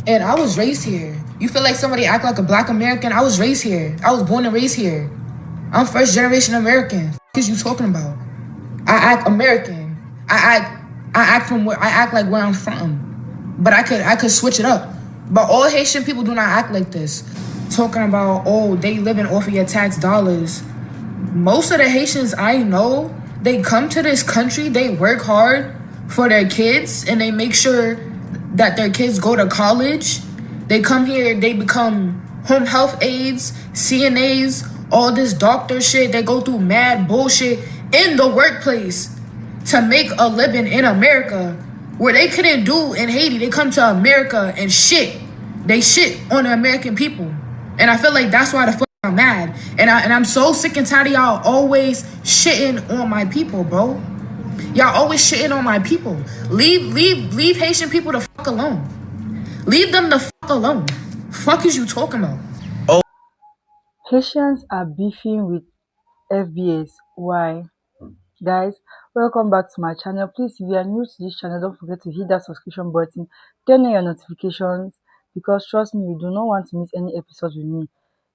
And I was raised here. You feel like somebody act like a black American? I was raised here. I was born and raised here. I'm first generation American. What is you talking about? I act American. I act like where I'm from. But I could switch it up. But all Haitian people do not act like this. Talking about, oh, they living off of your tax dollars. Most of the Haitians I know, they come to this country, they work hard for their kids, and they make sure that their kids go to college. They come here, they become home health aides, CNAs, all this doctor shit. They go through mad bullshit in the workplace to make a living in America where they couldn't do in Haiti. They come to America and shit. They shit on the American people. And I feel like that's why the fuck I'm mad. And I'm so sick and tired of y'all always shitting on my people, bro. Y'all always shitting on my people. Leave Haitian people the fuck alone. Leave them the fuck alone. Fuck is you talking about? Haitians are beefing with FBAs. Why? Guys, welcome back to my channel. Please, if you are new to this channel, don't forget to hit that subscription button, turn on your notifications, because trust me, you do not want to miss any episodes with me.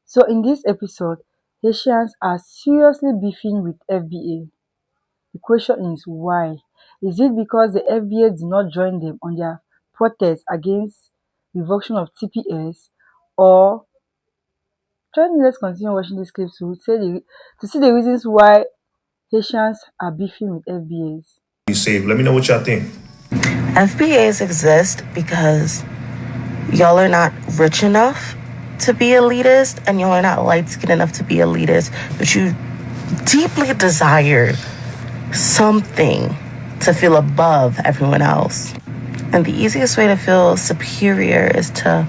So in this episode, Haitians are seriously beefing with FBA. The question is why? Is it because the FBA did not join them on their protest against revocation of TPS, or join me, let's continue watching this clip to see the reasons why Haitians are beefing with FBAs. Be safe. Let me know what y'all think. FBAs exist because y'all are not rich enough to be elitist, and y'all are not light-skinned enough to be elitist, but you deeply desire something to feel above everyone else. And the easiest way to feel superior is to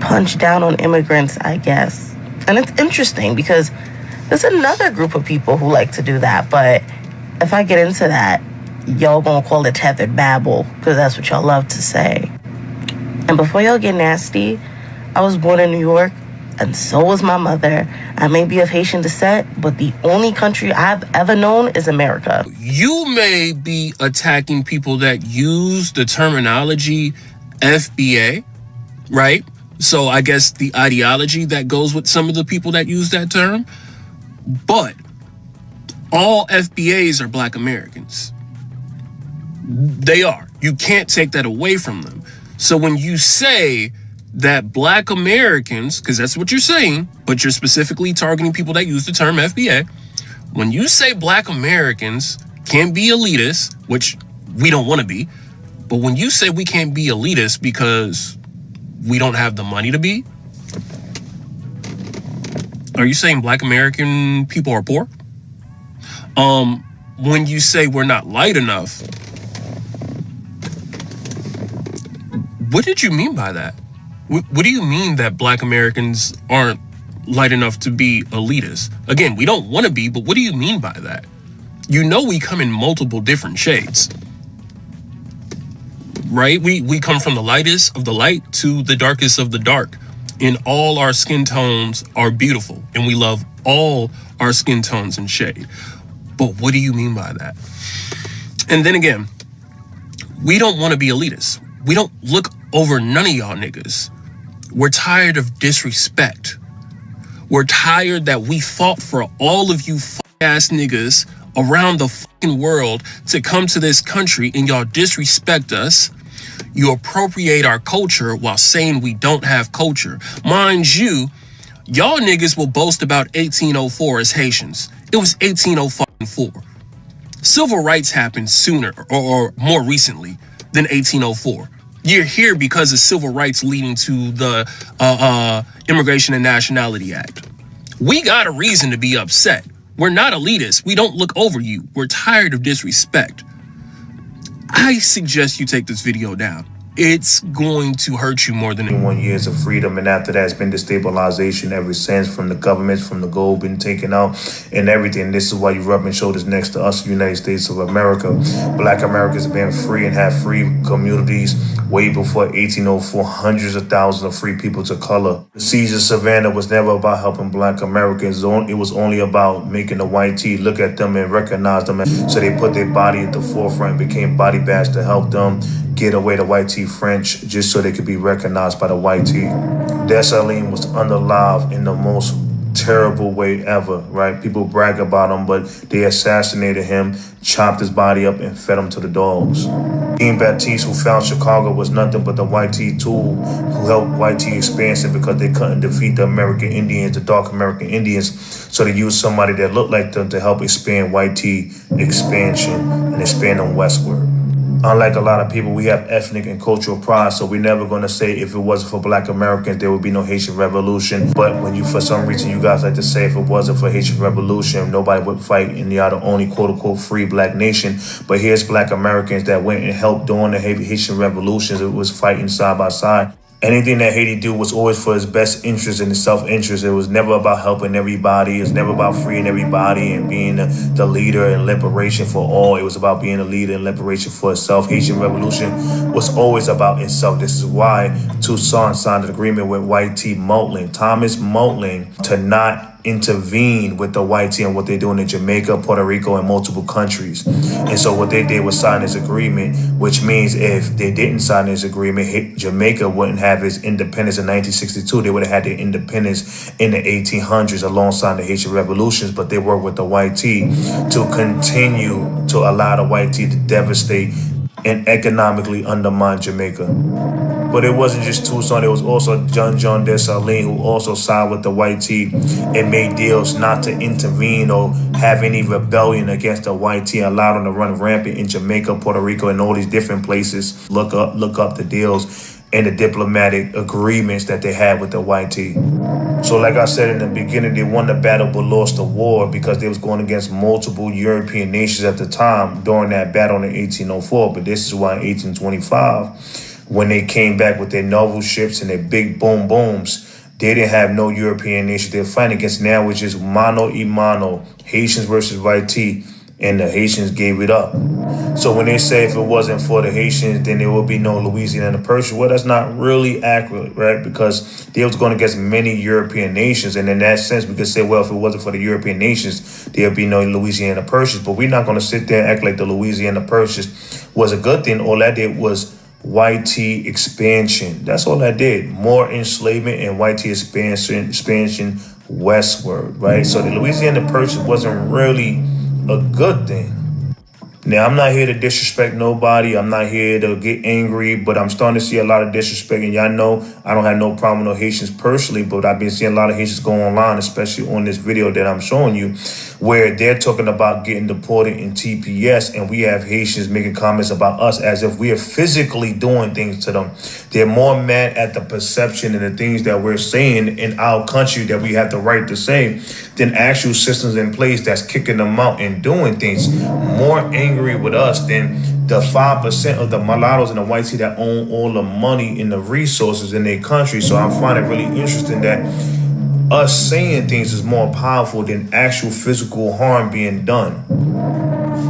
punch down on immigrants, I guess. And it's interesting because there's another group of people who like to do that, but if I get into that, y'all gonna call it tethered babble, because that's what y'all love to say. And before y'all get nasty, I was born in New York, and so was my mother. I may be of Haitian descent, but the only country I've ever known is America. You may be attacking people that use the terminology FBA, right? So I guess the ideology that goes with some of the people that use that term. But all FBAs are Black Americans. They are. You can't take that away from them. So when you say that Black Americans, because that's what you're saying, but you're specifically targeting people that use the term FBA, when you say Black Americans can't be elitists, which we don't want to be, but when you say we can't be elitists because we don't have the money to be, are you saying Black American people are poor? When you say we're not light enough, what did you mean by that? What do you mean that Black Americans aren't light enough to be elitists? Again, we don't want to be, but what do you mean by that? You know we come in multiple different shades, right? We come from the lightest of the light to the darkest of the dark. And all our skin tones are beautiful, and we love all our skin tones and shade. But what do you mean by that? And then again, we don't want to be elitists. We don't look over none of y'all niggas. We're tired of disrespect. We're tired that we fought for all of you ass niggas around the fucking world to come to this country, and y'all disrespect us. You appropriate our culture while saying we don't have culture. Mind you, y'all niggas will boast about 1804 as Haitians. It was 1804. Civil rights happened sooner or more recently than 1804. You're here because of civil rights leading to the Immigration and Nationality Act. We got a reason to be upset. We're not elitists. We don't look over you. We're tired of disrespect. I suggest you take this video down. It's going to hurt you more than 21 years of freedom, and after that, it's been destabilization ever since, from the governments, from the gold been taken out, and everything. This is why you rubbing shoulders next to us, the United States of America. Black Americans have been free and have free communities way before 1804. Hundreds of thousands of free people to color. The siege of Savannah was never about helping Black Americans. It was only about making the white tee look at them and recognize them. So they put their body at the forefront, became body bags to help them get away the white tea French just so they could be recognized by the white tea. Dessalines was unalive in the most terrible way ever, right? People brag about him, but they assassinated him, chopped his body up, and fed him to the dogs. Jean-Baptiste, who found Chicago, was nothing but the white tea tool who helped white tea expansion because they couldn't defeat the American Indians, the dark American Indians, so they used somebody that looked like them to help expand white tea expansion and expand them westward. Unlike a lot of people, we have ethnic and cultural pride, so we're never going to say if it wasn't for Black Americans, there would be no Haitian Revolution. But when you, for some reason, you guys like to say if it wasn't for Haitian Revolution, nobody would fight, and they are the only quote-unquote free Black nation. But here's Black Americans that went and helped during the Haitian Revolutions. It was fighting side by side. Anything that Haiti do was always for his best interest and his self-interest. It was never about helping everybody. It was never about freeing everybody and being the leader and liberation for all. It was about being a leader and liberation for itself. Haitian Revolution was always about itself. This is why Toussaint signed an agreement with White T. Moulton, Thomas Moulton, to not intervene with the white tea and what they're doing in Jamaica, Puerto Rico, and multiple countries. And so what they did was sign this agreement, which means if they didn't sign this agreement, Jamaica wouldn't have its independence in 1962. They would have had their independence in the 1800s alongside the Haitian revolutions, but they worked with the white tea to continue to allow the white tea to devastate and economically undermine Jamaica. But it wasn't just Toussaint, it was also John Dessalines, who also signed with the white tea and made deals not to intervene or have any rebellion against the white tea, allowed them to run rampant in Jamaica, Puerto Rico, and all these different places. Look up the deals and the diplomatic agreements that they had with the white tea. So like I said in the beginning, they won the battle but lost the war because they was going against multiple European nations at the time during that battle in 1804. But this is why in 1825, when they came back with their naval ships and their big boom booms, they didn't have no European nation they're fighting against. Now it's just mano y mano, Haitians versus white tea, and the Haitians gave it up. So when they say if it wasn't for the Haitians, then there would be no Louisiana and Persia, well, that's not really accurate, right? Because they was going against many European nations. And in that sense, we could say, well, if it wasn't for the European nations, there'd be no Louisiana Purchase. But we're not going to sit there and act like the Louisiana Purchase was a good thing. All that did was white tea expansion. That's all that did. More enslavement and white tea expansion westward, right? So the Louisiana Purchase wasn't really a good thing. Now, I'm not here to disrespect nobody. I'm not here to get angry, but I'm starting to see a lot of disrespect. And y'all know I don't have no problem with no Haitians personally, but I've been seeing a lot of Haitians go online, especially on this video that I'm showing you, where they're talking about getting deported in TPS, and we have Haitians making comments about us as if we are physically doing things to them. They're more mad at the perception and the things that we're saying in our country that we have the right to say than actual systems in place that's kicking them out and doing things. More angry with us than the 5% of the mulattoes and the white tea that own all the money and the resources in their country. So I find it really interesting that us saying things is more powerful than actual physical harm being done.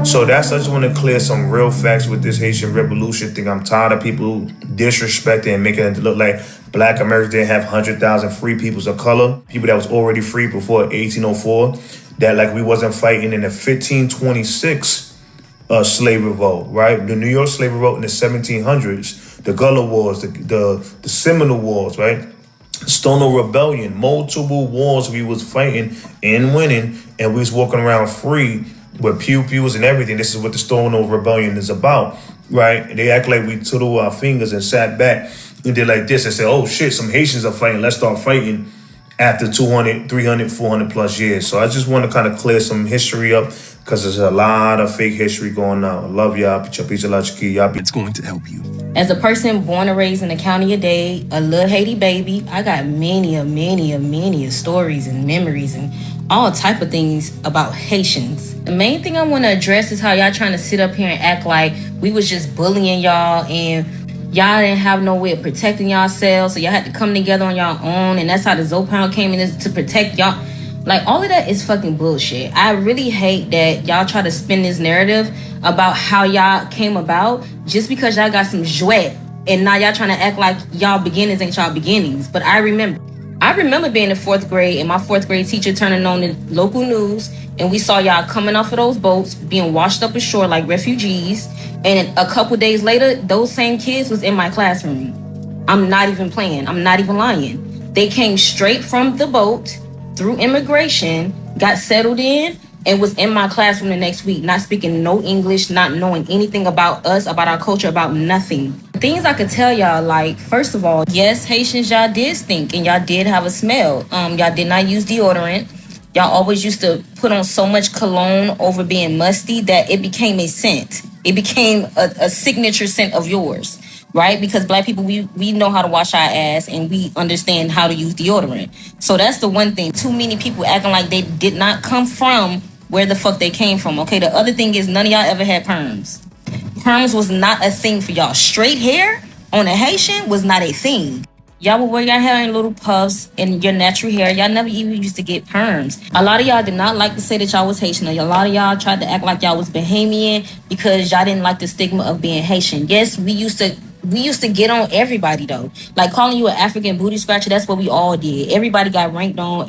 So I just want to clear some real facts with this Haitian Revolution thing. I'm tired of people disrespecting and making it look like Black Americans didn't have 100,000 free peoples of color, people that was already free before 1804, that like we wasn't fighting in the 1526 slave revolt, right? The New York slave revolt in the 1700s, the Gullah Wars, the Seminole Wars, right? Stonewall Rebellion, multiple wars we was fighting and winning, and we was walking around free with pew-pews and everything. This is what the Stonewall Rebellion is about, right? They act like we twiddled our fingers and sat back and did like this and said, oh shit, some Haitians are fighting, let's start fighting after 200, 300, 400 plus years. So I just want to kind of clear some history up because there's a lot of fake history going on. I love y'all. It's going to help you. As a person born and raised in the county of Dade, a little Haiti baby, I got many stories and memories and all type of things about Haitians. The main thing I want to address is how y'all trying to sit up here and act like we was just bullying y'all and y'all didn't have no way of protecting yourselves, so y'all had to come together on y'all own, and that's how the Zopound came in to protect y'all. Like, all of that is fucking bullshit. I really hate that y'all try to spin this narrative about how y'all came about just because y'all got some jouet, and now y'all trying to act like y'all beginnings ain't y'all beginnings. But I remember I remember being in fourth grade and my fourth grade teacher turning on the local news, and we saw y'all coming off of those boats, being washed up ashore like refugees. And a couple days later, those same kids was in my classroom. I'm not even playing. I'm not even lying. They came straight from the boat through immigration, got settled in, and was in my classroom the next week, not speaking no English, not knowing anything about us, about our culture, about nothing. Things I could tell y'all, like, first of all, yes, Haitians, y'all did stink and y'all did have a smell. Y'all did not use deodorant. Y'all always used to put on so much cologne over being musty that it became a scent. It became a signature scent of yours, right? Because Black people, we know how to wash our ass and we understand how to use deodorant. So that's the one thing. Too many people acting like they did not come from where the fuck they came from, okay? The other thing is none of y'all ever had perms. Perms was not a thing for y'all. Straight hair on a Haitian was not a thing. Y'all would wear your hair in little puffs and your natural hair. Y'all never even used to get perms. A lot of y'all did not like to say that y'all was Haitian. A lot of y'all tried to act like y'all was Bahamian because y'all didn't like the stigma of being Haitian. Yes, we used to get on everybody though. Like calling you an African booty scratcher, that's what we all did. Everybody got ranked on.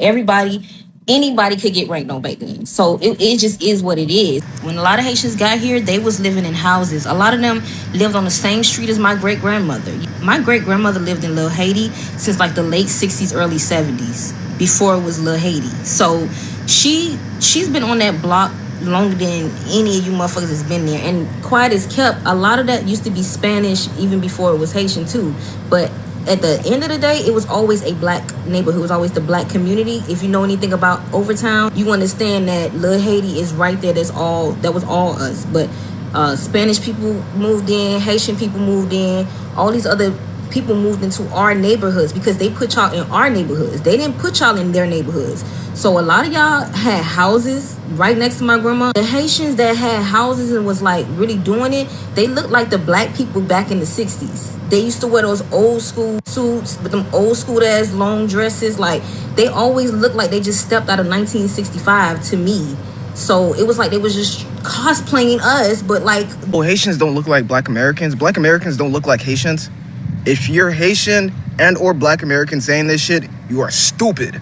Anybody could get ranked on back then. So it just is what it is. When a lot of Haitians got here, they was living in houses. A lot of them lived on the same street as my great-grandmother. My great-grandmother lived in Little Haiti since like the late 60s, early 70s, before it was Little Haiti. So she's been on that block longer than any of you motherfuckers has been there. And quiet as kept, a lot of that used to be Spanish even before it was Haitian too. But at the end of the day, it was always a Black neighborhood. It was always the Black community. If you know anything about Overtown, you understand that Little Haiti is right there. That was all us. But Spanish people moved in, Haitian people moved in, all these other people moved into our neighborhoods because they put y'all in our neighborhoods. They didn't put y'all in their neighborhoods. So a lot of y'all had houses right next to my grandma. The Haitians that had houses and was like really doing it, they looked like the Black people back in the 60s. They used to wear those old school suits with them old school ass long dresses. Like they always looked like they just stepped out of 1965 to me. So it was like they was just cosplaying us, but like... Well, Haitians don't look like Black Americans. Black Americans don't look like Haitians. If you're Haitian and or Black American saying this shit, you are stupid.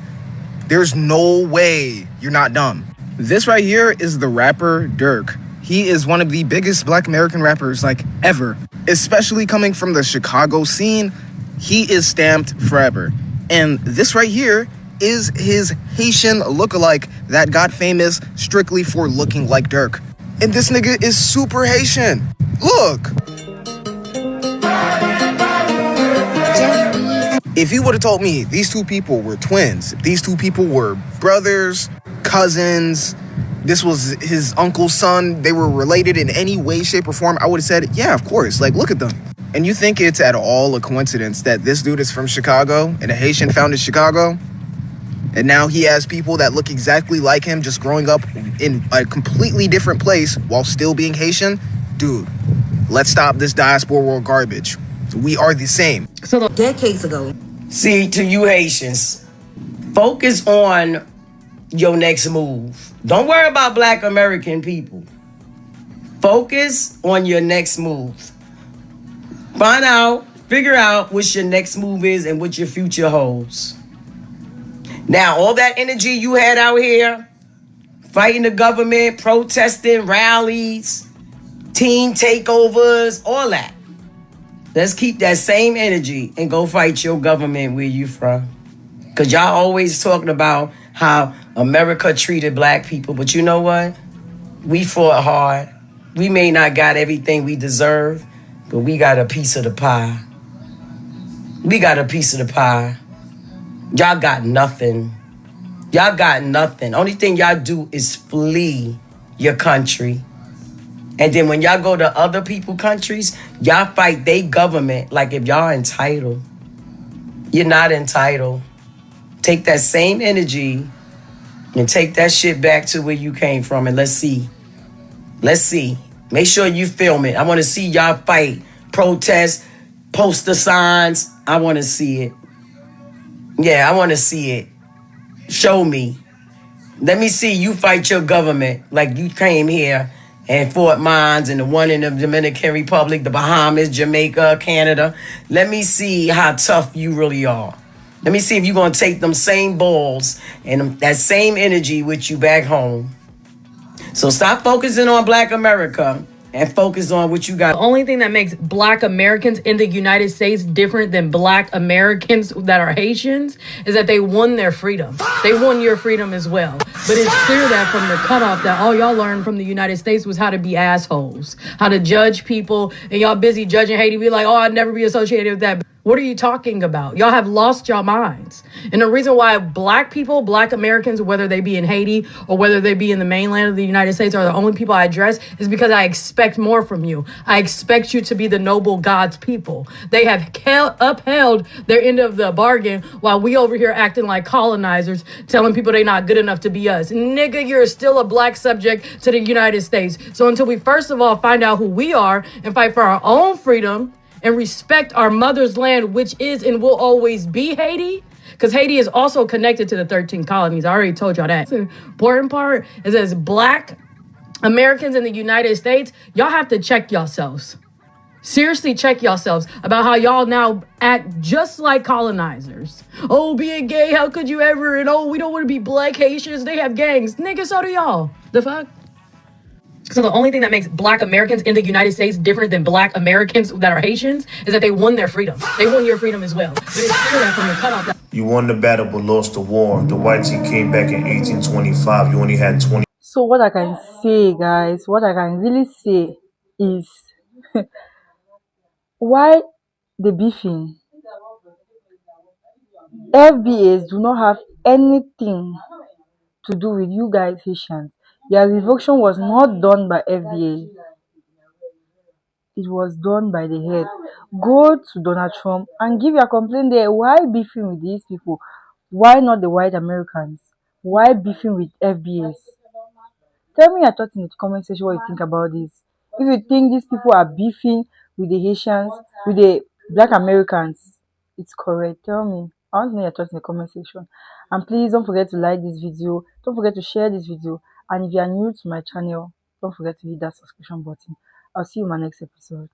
There's no way you're not dumb. This right here is the rapper Dirk. He is one of the biggest Black American rappers like ever. Especially coming from the Chicago scene, he is stamped forever. And this right here is his Haitian lookalike that got famous strictly for looking like Dirk. And this nigga is super Haitian. Look. If you would have told me these two people were twins, these two people were brothers, cousins, this was his uncle's son, they were related in any way, shape, or form, I would have said, yeah, of course, like, look at them. And you think it's at all a coincidence that this dude is from Chicago and a Haitian founded Chicago? And now he has people that look exactly like him just growing up in a completely different place while still being Haitian? Dude, let's stop this diaspora world garbage. We are the same. So decades ago. See, to you Haitians, focus on your next move. Don't worry about Black American people. Focus on your next move. Figure out what your next move is and what your future holds. Now, all that energy you had out here, fighting the government, protesting, rallies, team takeovers, all that. Let's keep that same energy and go fight your government where you from. Because y'all always talking about how America treated Black people. But you know what? We fought hard. We may not got everything we deserve, but we got a piece of the pie. We got a piece of the pie. Y'all got nothing. Y'all got nothing. Only thing y'all do is flee your country. And then when y'all go to other people's countries, y'all fight their government like if y'all entitled. You're not entitled. Take that same energy and take that shit back to where you came from and let's see. Let's see. Make sure you film it. I want to see y'all fight, protest, poster signs. I want to see it. Yeah, I want to see it. Show me. Let me see you fight your government like you came here and Fort Mines and the one in the Dominican Republic, the Bahamas, Jamaica, Canada. Let me see how tough you really are. Let me see if you're going to take them same balls and that same energy with you back home. So stop focusing on Black America and focus on what you got. The only thing that makes Black Americans in the United States different than Black Americans that are Haitians is that they won their freedom. They won your freedom as well. But it's clear that from the cutoff that all y'all learned from the United States was how to be assholes, how to judge people, and y'all busy judging Haiti. Be like, oh, I'd never be associated with that. What are you talking about? Y'all have lost your minds. And the reason why Black people, Black Americans, whether they be in Haiti or whether they be in the mainland of the United States, are the only people I address is because I expect more from you. I expect you to be the noble God's people. They have upheld their end of the bargain while we over here acting like colonizers, telling people they're not good enough to be us. Nigga, you're still a Black subject to the United States. So until we first of all find out who we are and fight for our own freedom, and respect our mother's land, which is and will always be Haiti, because Haiti is also connected to the 13 colonies. I already told y'all that. The important part is as Black Americans in the United States, y'all have to check yourselves. Seriously, check yourselves about how y'all now act just like colonizers. Oh, being gay, how could you ever? And oh, we don't want to be Black Haitians. They have gangs. Nigga, so do y'all. The fuck? So the only thing that makes Black Americans in the United States different than Black Americans that are Haitians is that they won their freedom. They won your freedom as well. But it's clear that from the cutoff. You won the battle but lost the war. The whites came back in 1825. You only had 20. So what I can say, guys, what I can really say is why the beefing? FBAs do not have anything to do with you guys Haitians. Your revocation was not done by FBA. It was done by the head. Go to Donald Trump and give your complaint there. Why beefing with these people? Why not the white Americans? Why beefing with FBAs? Tell me your thoughts in the comment section what you think about this. If you think these people are beefing with the Haitians, with the Black Americans, it's correct. Tell me. I want to know your thoughts in the comment section. And please don't forget to like this video. Don't forget to share this video. And if you are new to my channel, don't forget to hit that subscription button. I'll see you in my next episode.